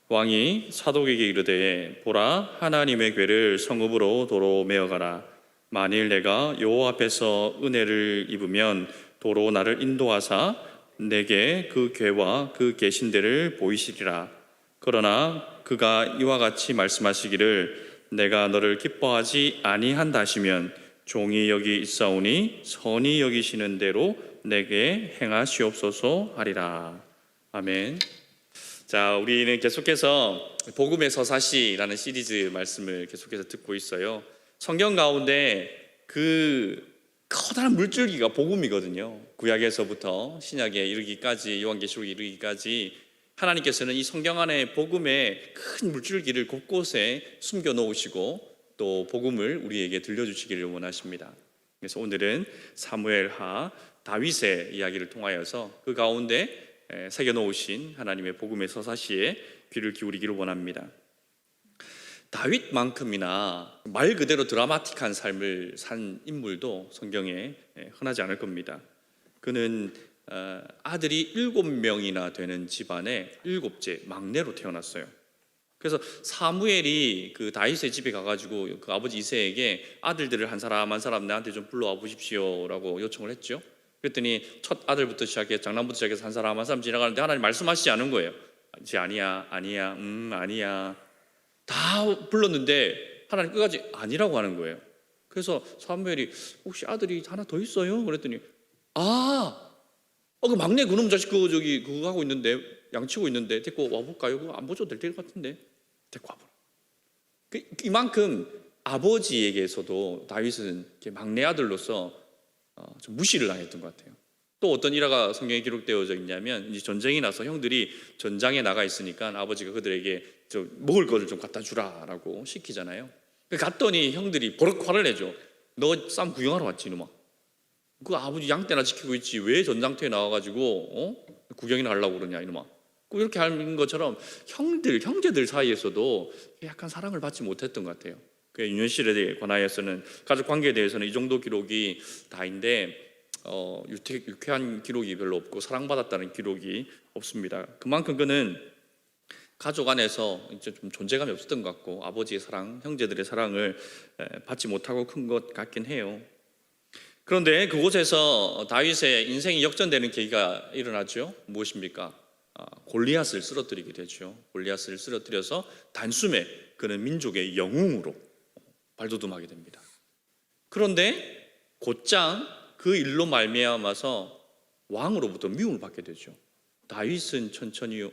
왕이 사독에게 이르되 보라 하나님의 궤를 성읍으로 도로 메어가라. 만일 내가 여호와 앞에서 은혜를 입으면 도로 나를 인도하사 내게 그 궤와 그 계신 데를 보이시리라. 그러나 그가 이와 같이 말씀하시기를 내가 너를 기뻐하지 아니한다 하시면 종이 여기 있사오니 선히 여기시는 대로 내게 행하시옵소서 하리라. 아멘. 자, 우리는 계속해서 복음의 서사시라는 시리즈 말씀을 계속해서 듣고 있어요. 성경 가운데 그 커다란 물줄기가 복음이거든요. 구약에서부터 신약에 이르기까지, 요한계시록에 이르기까지 하나님께서는 이 성경 안에 복음의 큰 물줄기를 곳곳에 숨겨 놓으시고 또 복음을 우리에게 들려주시기를 원하십니다. 그래서 오늘은 사무엘하 다윗의 이야기를 통하여서 그 가운데 새겨놓으신 하나님의 복음의 서사시에 귀를 기울이기를 원합니다. 다윗만큼이나 말 그대로 드라마틱한 삶을 산 인물도 성경에 흔하지 않을 겁니다. 그는 아들이 7명이나 되는 집안의 7째 막내로 태어났어요. 그래서 사무엘이 그 다윗의 집에 가가지고 그 아버지 이새에게 아들들을 한 사람 한 사람 나한테 좀 불러와 보십시오라고 요청을 했죠. 그랬더니 첫 아들부터 시작해 장남부터 시작해서 한 사람 한 사람 지나가는데 하나님 말씀하시지 않은 거예요. 아니야, 아니야 다 불렀는데 하나님 끝까지 아니라고 하는 거예요. 그래서 사무엘이 혹시 아들이 하나 더 있어요? 그랬더니 그 막내 그놈 자식 그거 하고 있는데 양치고 있는데 데리고 와볼까요? 그거 안 보셔도 될 것 같은데 데리고 와보라. 이만큼 아버지에게서도 다윗은 막내 아들로서 좀 무시를 당했던 것 같아요. 또 어떤 일화가 성경에 기록되어져 있냐면 이제 전쟁이 나서 형들이 전장에 나가 있으니까 아버지가 그들에게 좀 먹을 것을 좀 갖다 주라라고 시키잖아요. 갔더니 형들이 버럭 화를 내죠. 너 싸움 구경하러 왔지 이놈아. 그 아버지 양떼나 지키고 있지 왜 전장터에 나와가지고 구경이나 하려고 그러냐 이놈아. 이렇게 하는 것처럼 형제들 사이에서도 약간 사랑을 받지 못했던 것 같아요. 그 윤현실에 관하여서는 가족 관계에 대해서는 이 정도 기록이 다인데 유쾌한 기록이 별로 없고 사랑받았다는 기록이 없습니다. 그만큼 그는 가족 안에서 이제 좀 존재감이 없었던 것 같고 아버지의 사랑, 형제들의 사랑을 받지 못하고 큰 것 같긴 해요. 그런데 그곳에서 다윗의 인생이 역전되는 계기가 일어나죠. 무엇입니까? 골리앗을 쓰러뜨리게 되죠. 골리앗을 쓰러뜨려서 단숨에 그는 민족의 영웅으로 발돋움하게 됩니다. 그런데 곧장 그 일로 말미암아서 왕으로부터 미움을 받게 되죠. 다윗은 천천히요,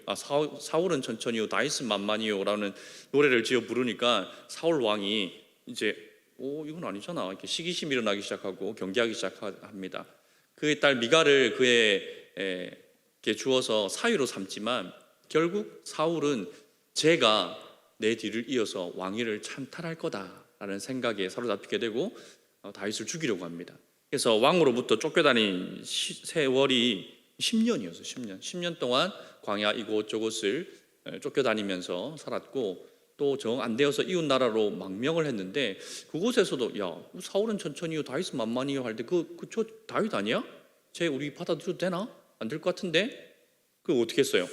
사울은 천천히요, 다윗은 만만히요라는 노래를 지어 부르니까 사울 왕이 이제 이건 아니잖아 이렇게 시기심이 일어나기 시작하고 경계하기 시작합니다. 그의 딸 미갈을 그에게 주어서 사위로 삼지만 결국 사울은 제가 내 뒤를 이어서 왕위를 찬탈할 거다라는 생각에 사로잡히게 되고 다윗을 죽이려고 합니다. 그래서 왕으로부터 쫓겨다닌 세월이 10년이었어요. 10년 동안 광야 이곳저곳을 쫓겨다니면서 살았고 또 정 안 되어서 이웃 나라로 망명을 했는데 그곳에서도 사울은 천천히요 다윗은 만만히요 할 때 저 다윗 아니야? 쟤 우리 받아들여도 되나? 안 될 것 같은데? 그거 어떻게 했어요?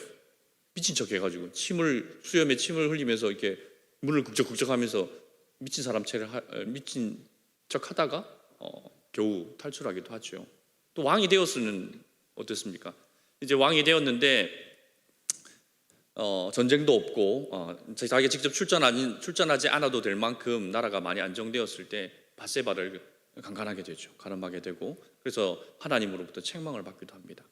미친 척 해가지고 수염에 침을 흘리면서 이렇게 문을 긁적긁적하면서 미친 척 하다가 겨우 탈출하기도 하죠. 또 왕이 되었으면 어땠습니까? 이제 왕이 되었는데 전쟁도 없고 자기가 직접 출전하지 않아도 될 만큼 나라가 많이 안정되었을 때 밧세바를 강간하게 되죠. 가늠하게 되고 그래서 하나님으로부터 책망을 받기도 합니다.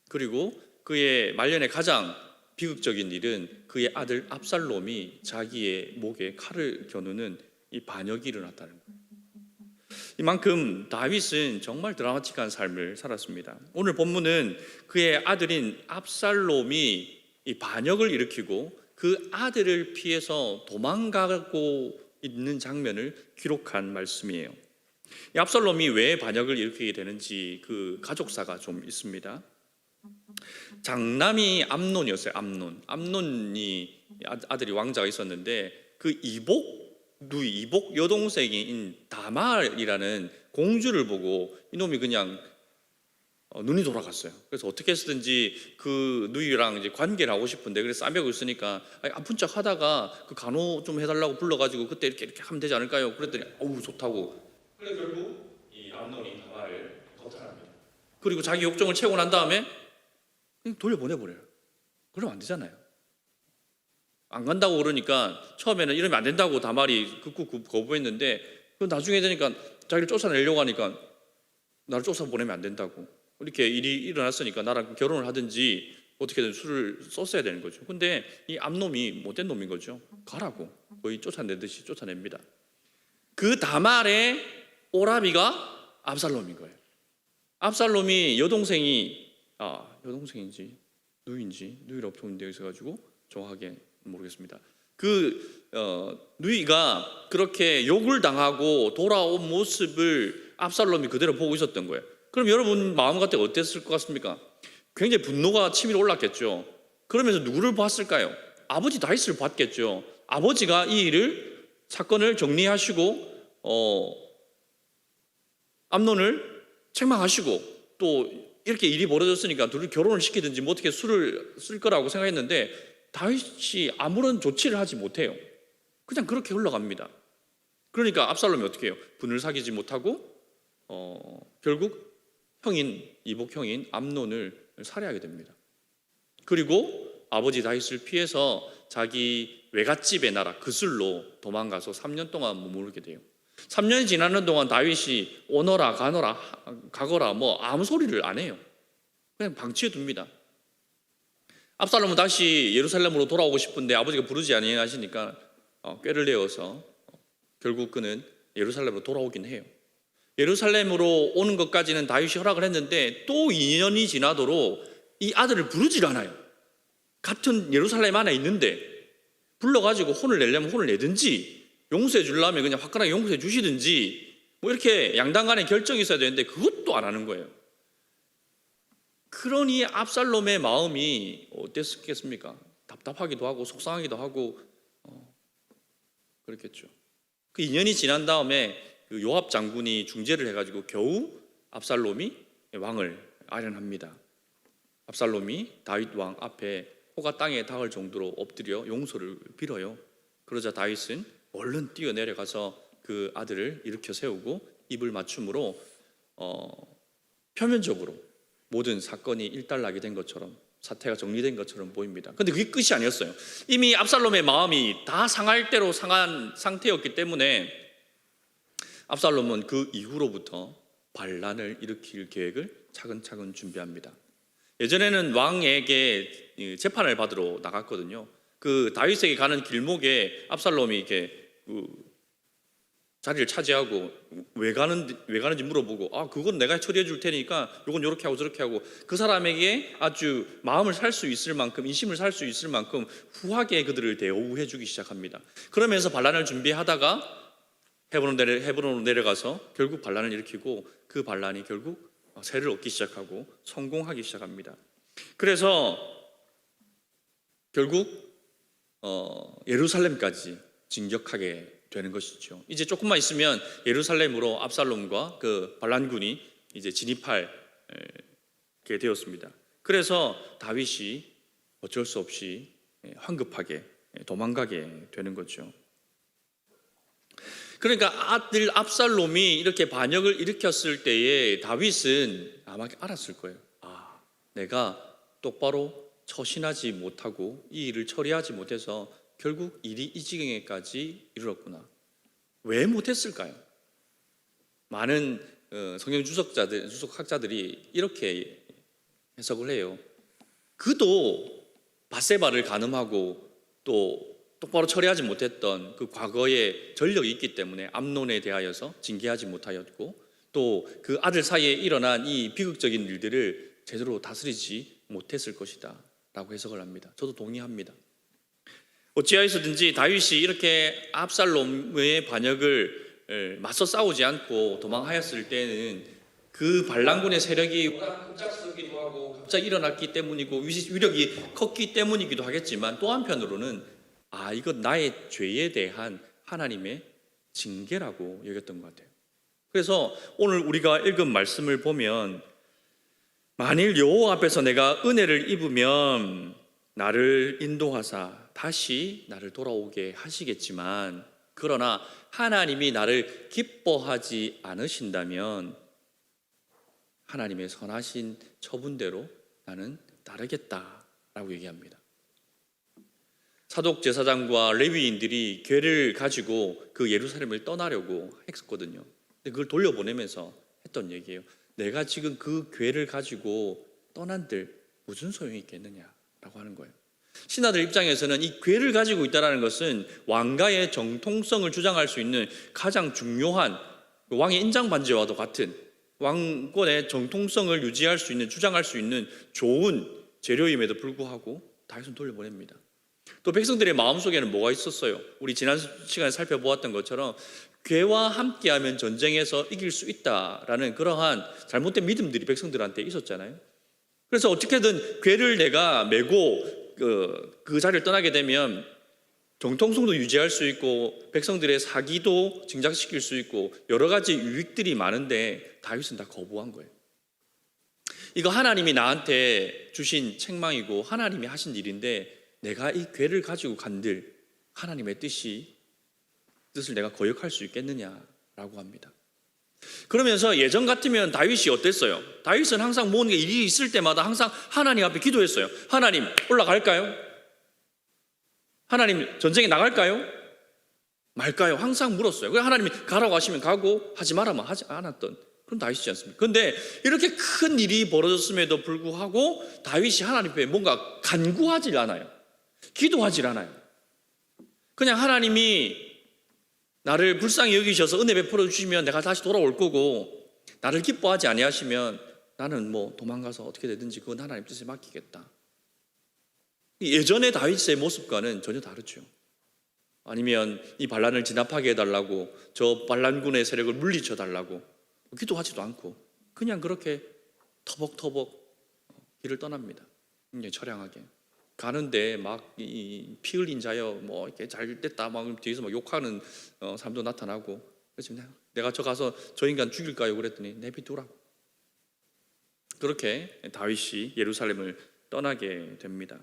그리고 그의 말년에 가장 비극적인 일은 그의 아들 압살롬이 자기의 목에 칼을 겨누는 이 반역이 일어났다는 거예요. 이만큼 다윗은 정말 드라마틱한 삶을 살았습니다. 오늘 본문은 그의 아들인 압살롬이 이 반역을 일으키고 그 아들을 피해서 도망가고 있는 장면을 기록한 말씀이에요. 이 압살롬이 왜 반역을 일으키게 되는지 그 가족사가 좀 있습니다. 장남이 암논이었어요. 암논이 아들이 왕자가 있었는데 그 이복 여동생인 다말이라는 공주를 보고 이놈이 그냥 눈이 돌아갔어요. 그래서 어떻게 해서든지 그 누이랑 이제 관계를 하고 싶은데, 그래서 쌈벽을 있으니까 아픈 척 하다가 그 간호 좀 해달라고 불러가지고 그때 이렇게 하면 되지 않을까요? 그랬더니 어우 좋다고. 그래 결국 이 암논이 다말을 거절합니다. 그리고 자기 욕정을 채우고 난 다음에 그냥 돌려보내버려요. 그러면 안 되잖아요. 안 간다고 그러니까 처음에는 이러면 안 된다고 다말이 극구 거부했는데, 그 나중에 되니까 자기를 쫓아내려고 하니까 나를 쫓아보내면 안 된다고. 이렇게 일이 일어났으니까 나랑 결혼을 하든지 어떻게든 술을 썼어야 되는 거죠. 근데 이 암놈이 못된 놈인 거죠. 가라고 거의 쫓아내듯이 쫓아냅니다. 그 다말의 오라비가 압살롬인 거예요. 압살롬이 여동생인지 누이라고 표현되어 있어가지고 정확하게 모르겠습니다. 누이가 그렇게 욕을 당하고 돌아온 모습을 압살롬이 그대로 보고 있었던 거예요. 그럼 여러분 마음 같아 어땠을 것 같습니까? 굉장히 분노가 치밀어 올랐겠죠. 그러면서 누구를 봤을까요? 아버지 다윗을 봤겠죠. 아버지가 이 사건을 정리하시고 암논을 책망하시고, 또 이렇게 일이 벌어졌으니까 둘이 결혼을 시키든지 뭐 어떻게 술을 쓸 거라고 생각했는데 다윗이 아무런 조치를 하지 못해요. 그냥 그렇게 흘러갑니다. 그러니까 압살롬이 어떻게 해요? 분을 사귀지 못하고 결국 이복 형인 암논을 살해하게 됩니다. 그리고 아버지 다윗을 피해서 자기 외갓집의 나라 그슬로 도망가서 3년 동안 머무르게 돼요. 3년이 지나는 동안 다윗이 오너라 가거라 뭐 아무 소리를 안 해요. 그냥 방치해 둡니다. 압살롬은 다시 예루살렘으로 돌아오고 싶은데 아버지가 부르지 아니하시니까 꾀를 내어서 결국 그는 예루살렘으로 돌아오긴 해요. 예루살렘으로 오는 것까지는 다윗이 허락을 했는데 또 2년이 지나도록 이 아들을 부르질 않아요. 같은 예루살렘 안에 있는데 불러가지고 혼을 내려면 혼을 내든지 용서해 주려면 그냥 화끈하게 용서해 주시든지 뭐 이렇게 양당 간에 결정이 있어야 되는데 그것도 안 하는 거예요. 그러니 압살롬의 마음이 어땠겠습니까? 답답하기도 하고 속상하기도 하고 그렇겠죠. 그 2년이 지난 다음에 그 요압 장군이 중재를 해가지고 겨우 압살롬이 왕을 아련합니다. 압살롬이 다윗 왕 앞에 호가 땅에 닿을 정도로 엎드려 용서를 빌어요. 그러자 다윗은 얼른 뛰어내려가서 그 아들을 일으켜 세우고 입을 맞춤으로 표면적으로 모든 사건이 일단락이 된 것처럼, 사태가 정리된 것처럼 보입니다. 그런데 그게 끝이 아니었어요. 이미 압살롬의 마음이 다 상할 대로 상한 상태였기 때문에 압살롬은 그 이후로부터 반란을 일으킬 계획을 차근차근 준비합니다. 예전에는 왕에게 재판을 받으러 나갔거든요. 그 다윗에게 가는 길목에 압살롬이 이렇게 자리를 차지하고 왜 가는지 물어보고 그건 내가 처리해 줄 테니까 이건 이렇게 하고 저렇게 하고 그 사람에게 아주 마음을 살 수 있을 만큼, 인심을 살 수 있을 만큼 후하게 그들을 대우해 주기 시작합니다. 그러면서 반란을 준비하다가 헤브론으로 내려가서 결국 반란을 일으키고 그 반란이 결국 세를 얻기 시작하고 성공하기 시작합니다. 그래서 결국 예루살렘까지 진격하게 되는 것이죠. 이제 조금만 있으면 예루살렘으로 압살롬과 그 반란군이 이제 진입하게 되었습니다. 그래서 다윗이 어쩔 수 없이 황급하게 도망가게 되는 거죠. 그러니까 아들 압살롬이 이렇게 반역을 일으켰을 때에 다윗은 아마 알았을 거예요. 내가 똑바로 처신하지 못하고 이 일을 처리하지 못해서 결국 일이 이 지경에까지 이르렀구나. 왜 못했을까요? 많은 성경 주석학자들이 이렇게 해석을 해요. 그도 밧세바를 간음하고 또 똑바로 처리하지 못했던 그 과거의 전력이 있기 때문에 암논에 대하여서 징계하지 못하였고, 또 그 아들 사이에 일어난 이 비극적인 일들을 제대로 다스리지 못했을 것이다 라고 해석을 합니다. 저도 동의합니다. 어찌하여서든지 다윗이 이렇게 압살롬의 반역을 맞서 싸우지 않고 도망하였을 때는 그 반란군의 세력이 급작스럽기도 하고 갑자기 일어났기 때문이고 위력이 컸기 때문이기도 하겠지만, 또 한편으로는 이건 나의 죄에 대한 하나님의 징계라고 여겼던 것 같아요. 그래서 오늘 우리가 읽은 말씀을 보면 만일 여호와 앞에서 내가 은혜를 입으면 나를 인도하사 다시 나를 돌아오게 하시겠지만, 그러나 하나님이 나를 기뻐하지 않으신다면 하나님의 선하신 처분대로 나는 따르겠다라고 얘기합니다. 사독 제사장과 레위인들이 궤를 가지고 그 예루살렘을 떠나려고 했거든요. 근데 그걸 돌려보내면서 했던 얘기예요. 내가 지금 그 궤를 가지고 떠난들 무슨 소용이 있겠느냐라고 하는 거예요. 신하들 입장에서는 이 궤를 가지고 있다는 것은 왕가의 정통성을 주장할 수 있는 가장 중요한, 왕의 인장반지와도 같은 왕권의 정통성을 유지할 수 있는, 주장할 수 있는 좋은 재료임에도 불구하고 다윗은 돌려보냅니다. 또 백성들의 마음속에는 뭐가 있었어요? 우리 지난 시간에 살펴보았던 것처럼 궤와 함께하면 전쟁에서 이길 수 있다라는 그러한 잘못된 믿음들이 백성들한테 있었잖아요. 그래서 어떻게든 궤를 내가 메고 그 자리를 떠나게 되면 정통성도 유지할 수 있고 백성들의 사기도 증장시킬 수 있고 여러 가지 유익들이 많은데 다윗은 다 거부한 거예요. 이거 하나님이 나한테 주신 책망이고 하나님이 하신 일인데 내가 이 궤를 가지고 간들 하나님의 뜻을 내가 거역할 수 있겠느냐라고 합니다. 그러면서 예전 같으면 다윗이 어땠어요? 다윗은 항상 뭔가 일이 있을 때마다 항상 하나님 앞에 기도했어요. 하나님 올라갈까요? 하나님 전쟁에 나갈까요? 말까요? 항상 물었어요. 그래서 하나님이 가라고 하시면 가고 하지 말아면 하지 않았던 그런 다윗이지 않습니까? 그런데 이렇게 큰 일이 벌어졌음에도 불구하고 다윗이 하나님 앞에 뭔가 간구하질 않아요. 기도하질 않아요. 그냥 하나님이 나를 불쌍히 여기셔서 은혜 베풀어 주시면 내가 다시 돌아올 거고, 나를 기뻐하지 아니하시면 나는 뭐 도망가서 어떻게 되든지 그건 하나님 뜻에 맡기겠다. 예전의 다윗의 모습과는 전혀 다르죠. 아니면 이 반란을 진압하게 해달라고, 저 반란군의 세력을 물리쳐 달라고 기도하지도 않고 그냥 그렇게 터벅터벅 길을 떠납니다. 굉장히 처량하게 가는데 막 피 흘린 자여 뭐 이렇게 잘 됐다 막 뒤에서 막 욕하는 사람도 나타나고, 그래서 내가 저 가서 저 인간 죽일까요? 그랬더니 내비두라고. 그렇게 다윗이 예루살렘을 떠나게 됩니다.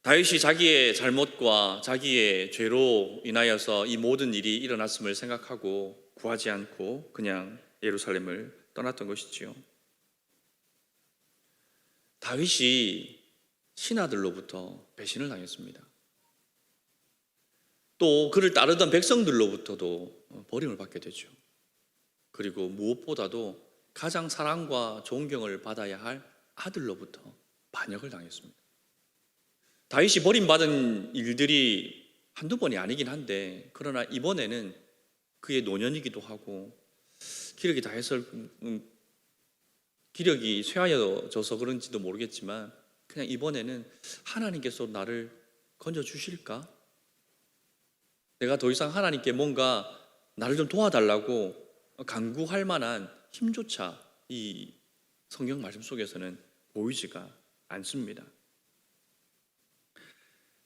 다윗이 자기의 잘못과 자기의 죄로 인하여서 이 모든 일이 일어났음을 생각하고 구하지 않고 그냥 예루살렘을 떠났던 것이지요. 다윗이 신하들로부터 배신을 당했습니다. 또 그를 따르던 백성들로부터도 버림을 받게 되죠. 그리고 무엇보다도 가장 사랑과 존경을 받아야 할 아들로부터 반역을 당했습니다. 다윗이 버림받은 일들이 한두 번이 아니긴 한데, 그러나 이번에는 그의 노년이기도 하고 기력이 다해서 기력이 쇠하여져서 그런지도 모르겠지만 그냥 이번에는 하나님께서 나를 건져주실까? 내가 더 이상 하나님께 뭔가 나를 좀 도와달라고 간구할 만한 힘조차 이 성경 말씀 속에서는 보이지가 않습니다.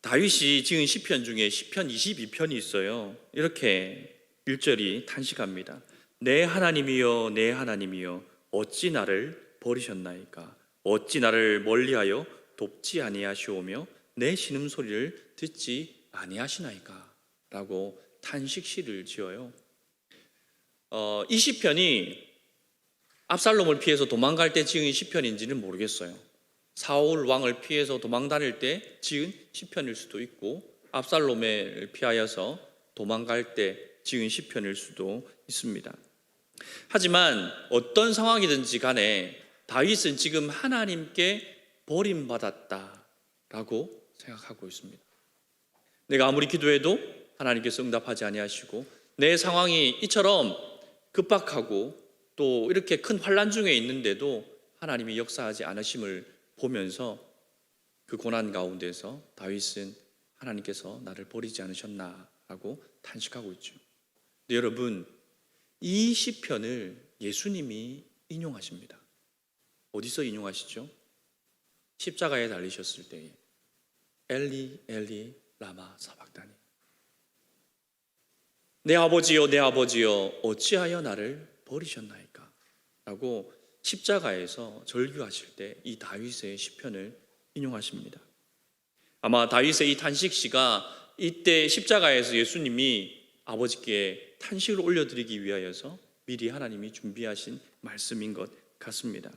다윗이 지은 시편 중에 시편 22편이 있어요. 이렇게 1절이 탄식합니다. 내 하나님이여 내 하나님이여 어찌 나를 버리셨나이까? 어찌 나를 멀리하여 돕지 아니하시오며 내 신음소리를 듣지 아니하시나이까? 라고 탄식시를 지어요. 이 시편이 압살롬을 피해서 도망갈 때 지은 시편인지는 모르겠어요. 사울 왕을 피해서 도망 다닐 때 지은 시편일 수도 있고, 압살롬을 피하여서 도망갈 때 지은 시편일 수도 있습니다. 하지만 어떤 상황이든지 간에 다윗은 지금 하나님께 버림받았다라고 생각하고 있습니다. 내가 아무리 기도해도 하나님께서 응답하지 아니하시고 내 상황이 이처럼 급박하고 또 이렇게 큰 환난 중에 있는데도 하나님이 역사하지 않으심을 보면서 그 고난 가운데서 다윗은 하나님께서 나를 버리지 않으셨나라고 탄식하고 있죠. 근데 여러분, 이 시편을 예수님이 인용하십니다. 어디서 인용하시죠? 십자가에 달리셨을 때에 엘리 엘리 라마 사박다니, 내 아버지여 내 아버지여 어찌하여 나를 버리셨나이까? 라고 십자가에서 절규하실 때 이 다윗의 시편을 인용하십니다. 아마 다윗의 이 탄식시가 이때 십자가에서 예수님이 아버지께 탄식을 올려드리기 위하여서 미리 하나님이 준비하신 말씀인 것 같습니다.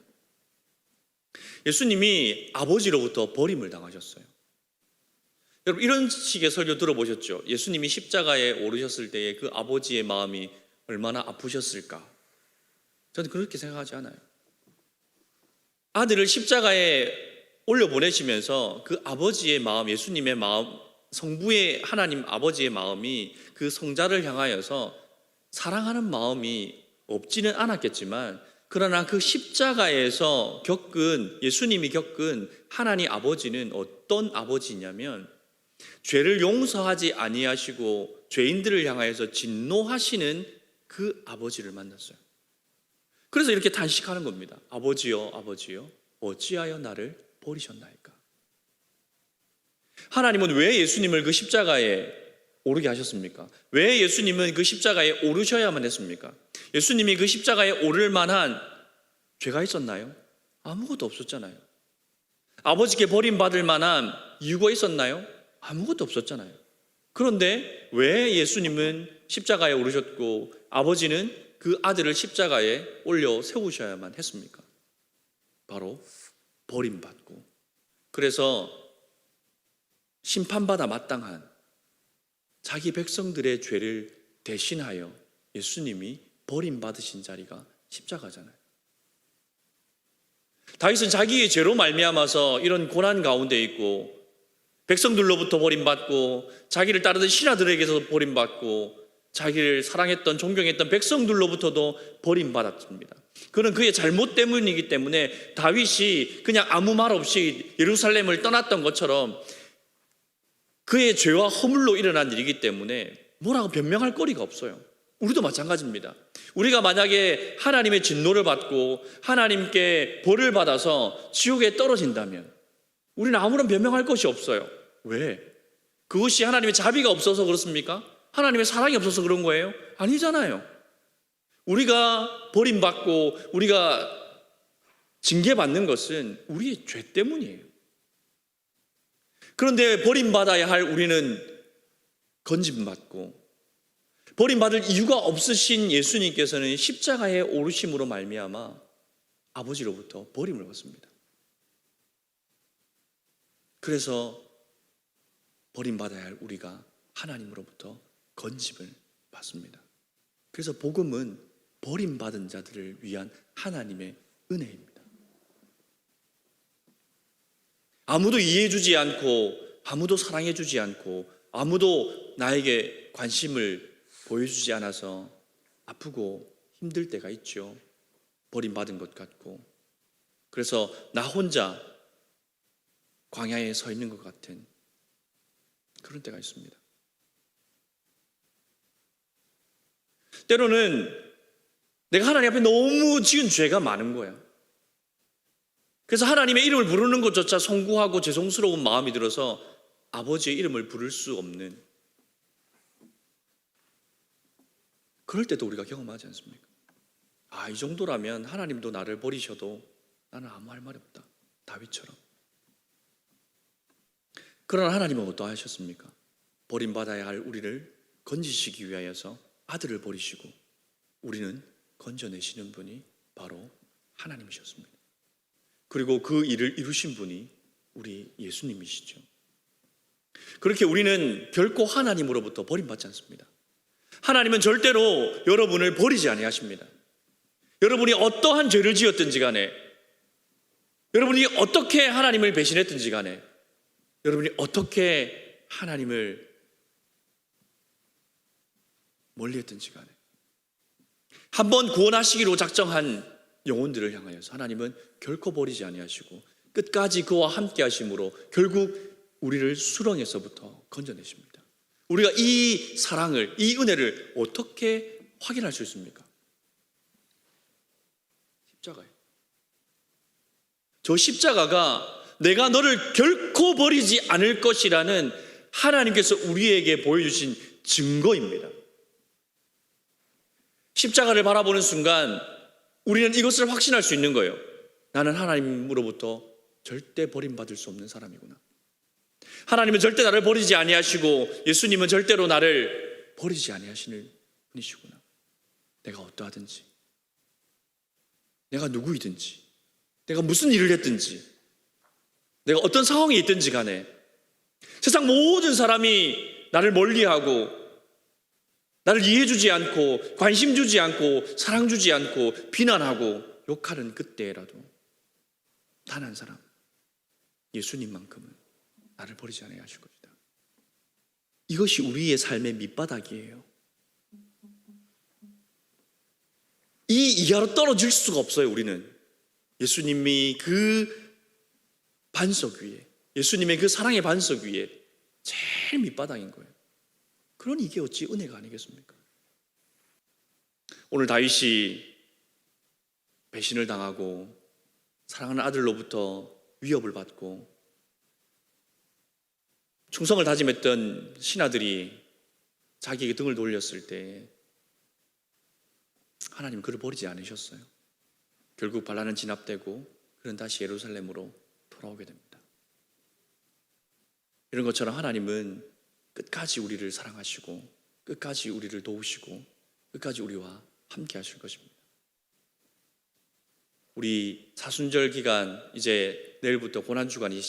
예수님이 아버지로부터 버림을 당하셨어요. 여러분, 이런 식의 설교 들어보셨죠? 예수님이 십자가에 오르셨을 때의 그 아버지의 마음이 얼마나 아프셨을까? 저는 그렇게 생각하지 않아요. 아들을 십자가에 올려보내시면서 그 아버지의 마음, 예수님의 마음, 성부의 하나님 아버지의 마음이 그 성자를 향하여서 사랑하는 마음이 없지는 않았겠지만, 그러나 그 십자가에서 예수님이 겪은 하나님 아버지는 어떤 아버지냐면 죄를 용서하지 아니하시고 죄인들을 향하여서 진노하시는 그 아버지를 만났어요. 그래서 이렇게 탄식하는 겁니다. 아버지여, 아버지여, 어찌하여 나를 버리셨나이까? 하나님은 왜 예수님을 그 십자가에 오르게 하셨습니까? 왜 예수님은 그 십자가에 오르셔야만 했습니까? 예수님이 그 십자가에 오를 만한 죄가 있었나요? 아무것도 없었잖아요. 아버지께 버림받을 만한 이유가 있었나요? 아무것도 없었잖아요. 그런데 왜 예수님은 십자가에 오르셨고 아버지는 그 아들을 십자가에 올려 세우셔야만 했습니까? 바로 버림받고, 그래서 심판받아 마땅한 자기 백성들의 죄를 대신하여 예수님이 버림받으신 자리가 십자가잖아요. 다윗은 자기의 죄로 말미암아서 이런 고난 가운데 있고, 백성들로부터 버림받고, 자기를 따르던 신하들에게서 버림받고, 자기를 사랑했던 존경했던 백성들로부터도 버림받았습니다. 그는 그의 잘못 때문이기 때문에 다윗이 그냥 아무 말 없이 예루살렘을 떠났던 것처럼 그의 죄와 허물로 일어난 일이기 때문에 뭐라고 변명할 거리가 없어요. 우리도 마찬가지입니다. 우리가 만약에 하나님의 진노를 받고 하나님께 벌을 받아서 지옥에 떨어진다면 우리는 아무런 변명할 것이 없어요. 왜? 그것이 하나님의 자비가 없어서 그렇습니까? 하나님의 사랑이 없어서 그런 거예요? 아니잖아요. 우리가 버림받고 우리가 징계받는 것은 우리의 죄 때문이에요. 그런데 버림받아야 할 우리는 건짐받고, 버림받을 이유가 없으신 예수님께서는 십자가에 오르심으로 말미암아 아버지로부터 버림을 받습니다. 그래서 버림받아야 할 우리가 하나님으로부터 건짐을 받습니다. 그래서 복음은 버림받은 자들을 위한 하나님의 은혜입니다. 아무도 이해해주지 않고, 아무도 사랑해주지 않고, 아무도 나에게 관심을 보여주지 않아서 아프고 힘들 때가 있죠. 버림받은 것 같고, 그래서 나 혼자 광야에 서 있는 것 같은 그런 때가 있습니다. 때로는 내가 하나님 앞에 너무 지은 죄가 많은 거야. 그래서 하나님의 이름을 부르는 것조차 송구하고 죄송스러운 마음이 들어서 아버지의 이름을 부를 수 없는, 그럴 때도 우리가 경험하지 않습니까? 이 정도라면 하나님도 나를 버리셔도 나는 아무 할 말이 없다. 다윗처럼. 그러나 하나님은 어떠하셨습니까? 버림받아야 할 우리를 건지시기 위하여서 아들을 버리시고 우리는 건져내시는 분이 바로 하나님이셨습니다. 그리고 그 일을 이루신 분이 우리 예수님이시죠. 그렇게 우리는 결코 하나님으로부터 버림받지 않습니다. 하나님은 절대로 여러분을 버리지 아니하십니다. 여러분이 어떠한 죄를 지었든지 간에, 여러분이 어떻게 하나님을 배신했든지 간에, 여러분이 어떻게 하나님을 멀리했든지 간에, 한번 구원하시기로 작정한 영혼들을 향하여서 하나님은 결코 버리지 아니하시고 끝까지 그와 함께 하심으로 결국 우리를 수렁에서부터 건져내십니다. 우리가 이 사랑을, 이 은혜를 어떻게 확인할 수 있습니까? 십자가예요. 저 십자가가 내가 너를 결코 버리지 않을 것이라는 하나님께서 우리에게 보여주신 증거입니다. 십자가를 바라보는 순간 우리는 이것을 확신할 수 있는 거예요. 나는 하나님으로부터 절대 버림받을 수 없는 사람이구나. 하나님은 절대 나를 버리지 아니하시고 예수님은 절대로 나를 버리지 아니하시는 분이시구나. 내가 어떠하든지, 내가 누구이든지, 내가 무슨 일을 했든지, 내가 어떤 상황에 있든지 간에 세상 모든 사람이 나를 멀리하고 나를 이해해주지 않고 관심 주지 않고 사랑 주지 않고 비난하고 욕하는 그때라도 단 한 사람, 예수님만큼은 나를 버리지 아니하실 것이다. 이것이 우리의 삶의 밑바닥이에요. 이 이하로 떨어질 수가 없어요. 우리는 예수님이 그 반석 위에, 예수님의 그 사랑의 반석 위에 제일 밑바닥인 거예요. 그러니 이게 어찌 은혜가 아니겠습니까? 오늘 다윗이 배신을 당하고 사랑하는 아들로부터 위협을 받고 충성을 다짐했던 신하들이 자기에게 등을 돌렸을 때 하나님은 그를 버리지 않으셨어요. 결국 반란은 진압되고 그는 다시 예루살렘으로 돌아오게 됩니다. 이런 것처럼 하나님은 끝까지 우리를 사랑하시고 끝까지 우리를 도우시고 끝까지 우리와 함께 하실 것입니다. 우리 사순절 기간 이제 내일부터 고난주간이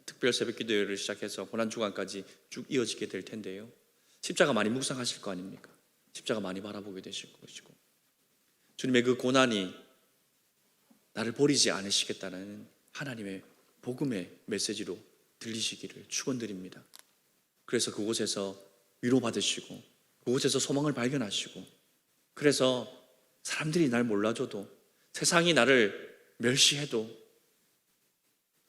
특별 새벽 기도회를 시작해서 고난주간까지 쭉 이어지게 될 텐데요. 십자가 많이 묵상하실 거 아닙니까? 십자가 많이 바라보게 되실 것이고 주님의 그 고난이 나를 버리지 않으시겠다는 하나님의 복음의 메시지로 들리시기를 축원드립니다. 그래서 그곳에서 위로받으시고 그곳에서 소망을 발견하시고 그래서 사람들이 날 몰라줘도 세상이 나를 멸시해도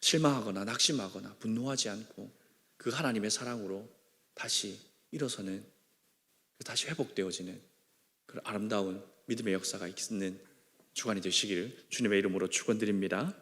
실망하거나 낙심하거나 분노하지 않고 그 하나님의 사랑으로 다시 일어서는, 다시 회복되어지는 그런 아름다운 믿음의 역사가 있는 주간이 되시기를 주님의 이름으로 축원드립니다.